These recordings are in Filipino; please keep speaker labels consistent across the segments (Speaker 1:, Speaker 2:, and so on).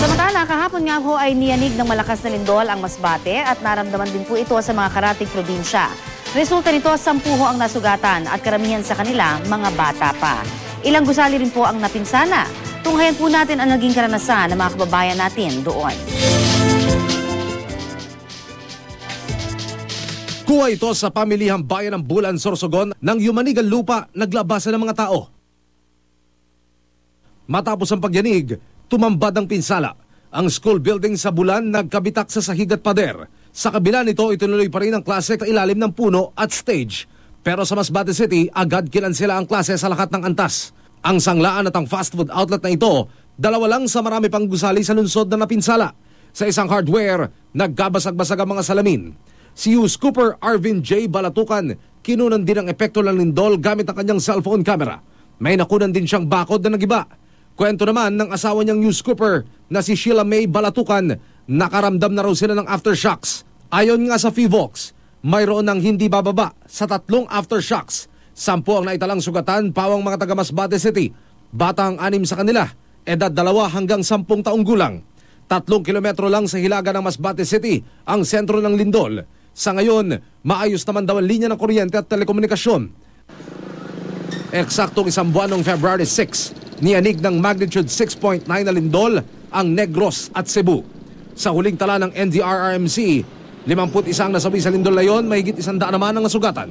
Speaker 1: Samantala, kahapon nga ho ay niyanig ng malakas na lindol ang Masbate at naramdaman din po ito sa mga karatig probinsya. Resulta nito, 10 ho ang nasugatan at karamihan sa kanila mga bata pa. Ilang gusali rin po ang napinsala. Tunghayan po natin ang naging karanasan ng mga kababayan natin doon.
Speaker 2: Kuha ito sa pamilihang bayan ng Bulan, Sorsogon nang yumanig ang lupa, naglabasan ng mga tao. Matapos ang pagyanig, tumambad ang pinsala. Ang school building sa Bulan nagkabitak sa sahig at pader. Sa kabila nito, ituloy pa rin ang klase sa ilalim ng puno at stage. Pero sa Masbate City, agad kinansela ang klase sa lahat ng antas. Ang sanglaan at ang fast food outlet na ito, dalawa lang sa marami pang gusali sa lungsod na napinsala. Sa isang hardware, nagkabasag-basag ang mga salamin. Si Hughes Cooper Arvin J. Balatukan, kinunan din ang epekto ng lindol gamit ang kanyang cellphone camera. May nakunan din siyang bakod na nagiba. Kwento naman ng asawa niyang Hughes Cooper na si Sheila May Balatukan, nakaramdam na raw sila ng aftershocks. Ayon nga sa FIVOX, mayroon ng hindi bababa sa 3 aftershocks. 10 ang naitalang sugatan, pawang mga taga Masbate City. Bata ang 6 sa kanila, edad 2 hanggang 10 taong gulang. 3 kilometro lang sa hilaga ng Masbate City ang sentro ng lindol. Sa ngayon, maayos naman daw ang linya ng kuryente at telekomunikasyon. Eksaktong 1 buwan noong February 6, niyanig ng magnitude 6.9 na lindol ang Negros at Cebu. Sa huling tala ng NDRRMC, 51 ang nasawi sa lindol na yon, mahigit 100 naman ang nasugatan.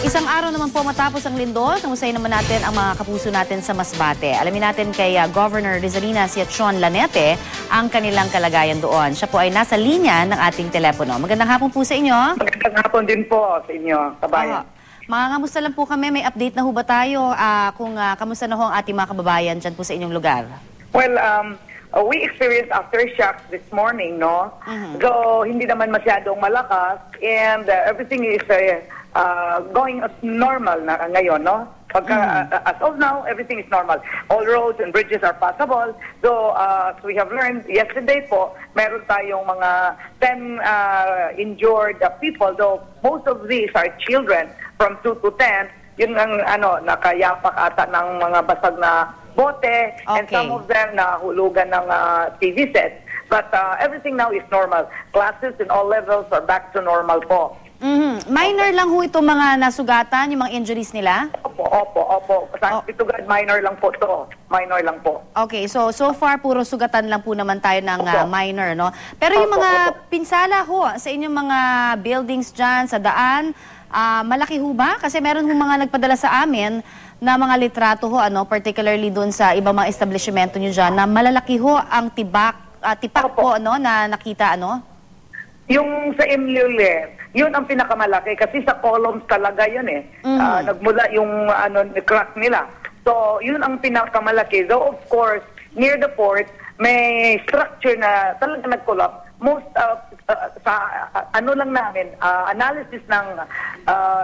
Speaker 1: Isang araw naman po matapos ang lindol, kamustahin naman natin ang mga kapuso natin sa Masbate. Alamin natin kay Governor Rizalina Siachon Lanete ang kanilang kalagayan doon. Siya po ay nasa linya ng ating telepono. Magandang hapon po sa inyo.
Speaker 3: Magandang hapon din po sa inyo, kabayan.
Speaker 1: Mga kamusta lang po kami, may update na ho ba tayo kung kamusta na ho ang ating mga kababayan dyan po sa inyong lugar?
Speaker 3: Well, we experienced aftershocks this morning, no? So, hindi naman masyadong malakas and everything is going as normal na ngayon, no? As of now, everything is normal. All roads and bridges are passable. So, as we have learned yesterday po, meron tayong mga 10 injured people, though most of these are children from 2 to 10. Yun ang nakayapak ata ng mga basag na bote, and some of them nahulugan ng TV sets. But everything now is normal. Classes in all levels are back to normal po.
Speaker 1: Minor lang ho ito mga nasugatan, yung mga injuries nila?
Speaker 3: Opo. Pitugad, minor lang po to. Minor lang po.
Speaker 1: Okay, so far puro sugatan lang po naman tayo ng minor, no? Pero yung mga pinsala ho sa inyong mga buildings dyan, sa daan, malaki ho ba? Kasi meron ho mga nagpadala sa amin na mga litrato ho, particularly doon sa ibang mga establishmento nyo dyan, na malalaki ho ang tipak po, na nakita,
Speaker 3: Yung sa Imlule, yun ang pinakamalaki kasi sa columns talaga yun eh. Nagmula yung crack nila. So, yun ang pinakamalaki. Though of course, near the port, may structure na talaga nag-collapse. Most lang namin, analysis ng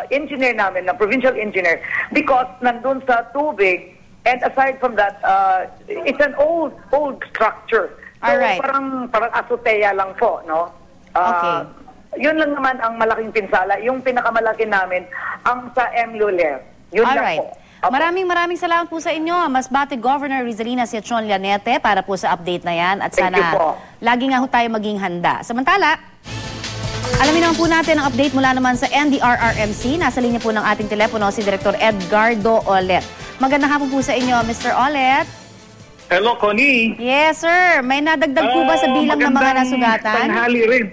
Speaker 3: engineer namin, ng provincial engineer, because nandun sa tubig, and aside from that, it's an old structure. So,
Speaker 1: alright.
Speaker 3: Parang azotea lang po, no?
Speaker 1: Okay.
Speaker 3: Yun lang naman ang malaking pinsala. Yung pinakamalaki namin, ang sa Emluler. Yun lang po.
Speaker 1: Maraming salamat po sa inyo, Masbate Governor Rizalina Siachon Lanete, para po sa update na yan. At sana lagi nga ho tayo maging handa. Samantala, alamin naman po natin ang update mula naman sa NDRRMC. Nasa linya po ng ating telepono si Director Edgardo Olet. Magandang hapon po sa inyo, Mr. Olet.
Speaker 4: Hello, Connie.
Speaker 1: Yes, sir. May nadagdag po ba sa bilang ng mga nasugatan?
Speaker 4: Tanghali rin.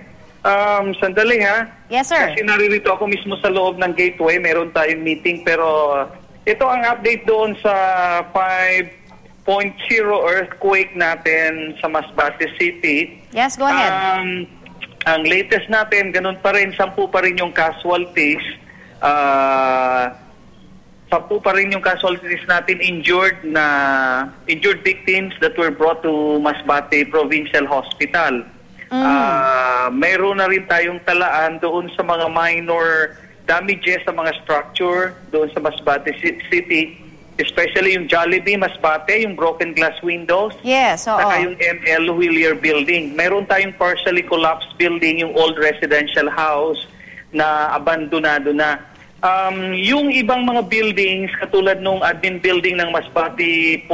Speaker 4: Sandali ha.
Speaker 1: Yes, sir.
Speaker 4: Kasi naririto ako mismo sa loob ng gateway. Meron tayong meeting pero ito ang update doon sa 5.0 earthquake natin sa Masbate City.
Speaker 1: Yes, go ahead.
Speaker 4: Ang latest natin, ganun pa rin, 10 pa rin yung casualties. 10 pa rin yung casualties natin, injured victims that were brought to Masbate Provincial Hospital. Mayroon na rin tayong talaan doon sa mga minor damages sa mga structure doon sa Masbate City, especially yung Jollibee Masbate, yung broken glass windows.
Speaker 1: Yes,
Speaker 4: saka yung ML Wheeler building. Mayroon tayong partially collapsed building, yung old residential house na abandonado na. Yung ibang mga buildings, katulad nung admin building ng Masbate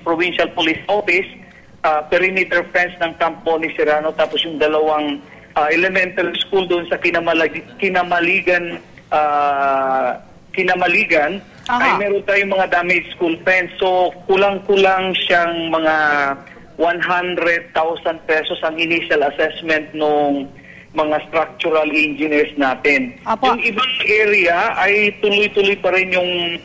Speaker 4: Provincial Police Office, perimeter fence ng Camp Boni Serrano, tapos yung dalawang elementary school doon sa Kinamaligan, ay meron tayong mga damaged school fence. So, kulang-kulang siyang mga 100,000 pesos ang initial assessment nung mga structural engineers natin.
Speaker 1: Apo.
Speaker 4: Yung ibang area ay tuloy-tuloy pa rin yung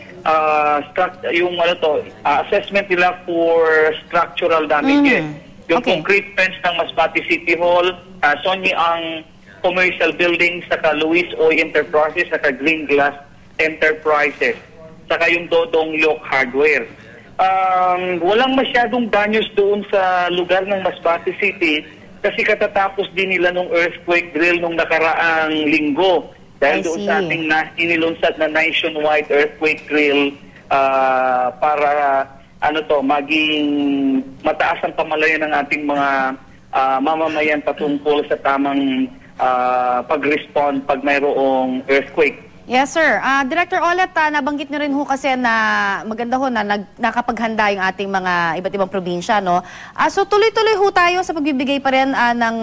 Speaker 4: assessment nila for structural damages. Yung concrete fence ng Masbate City Hall, Sonny ang commercial building, saka Luis Oy Enterprises, saka Green Glass Enterprises, saka yung Dodong Yok Hardware. Walang masyadong danyos doon sa lugar ng Masbate City kasi katatapos din nila nung earthquake drill nung nakaraang linggo. Dahil doon sa ating inilunsad na nationwide earthquake drill para maging mataas ang pamalayan ng ating mga mamamayan patungkol sa tamang pag-respond pag mayroong earthquake.
Speaker 1: Yes, sir. Director Olet, nabanggit niyo rin ho kasi na maganda ho na nakapaghanda yung ating mga iba't ibang probinsya, no? So tuloy-tuloy ho tayo sa pagbibigay pa rin ng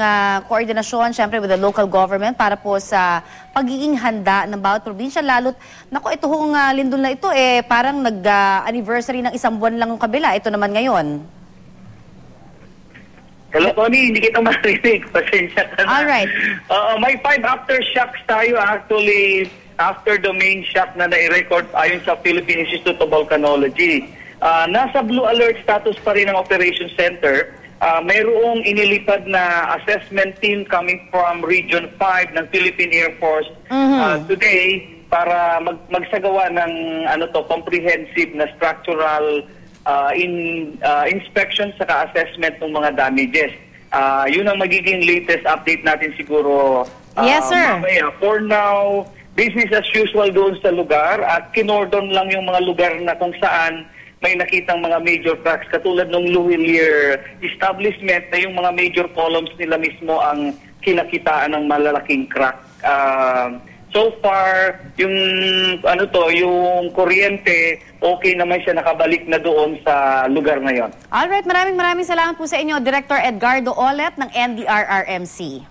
Speaker 1: koordinasyon, syempre with the local government para po sa pagiging handa ng bawat probinsya. Lalo't, ito hong lindol na ito, parang nag-anniversary ng isang buwan lang yung kabila. Ito naman ngayon.
Speaker 4: Hello, Tony. Hindi kita marinig. Pasensya ka na.
Speaker 1: Alright.
Speaker 4: May 5 aftershocks tayo actually after the main shock na nai-record ayon sa Philippine Institute of Volcanology. Nasa blue alert status pa rin ang Operation Center. Mayroong inilipad na assessment team coming from Region 5 ng Philippine Air Force today para magsagawa ng comprehensive na structural inspection saka assessment ng mga damages. Yun ang magiging latest update natin siguro.
Speaker 1: Yes, sir.
Speaker 4: Mamaya. For now, business as usual doon sa lugar at kinordon lang yung mga lugar na kung saan may nakitang mga major cracks katulad ng Luwilier establishment na yung mga major columns nila mismo ang kinakitaan ng malalaking crack. So far, yung yung kuryente, okay naman siya, nakabalik na doon sa lugar na yon.
Speaker 1: Alright, maraming salamat po sa inyo, Director Edgardo Olet ng NDRRMC.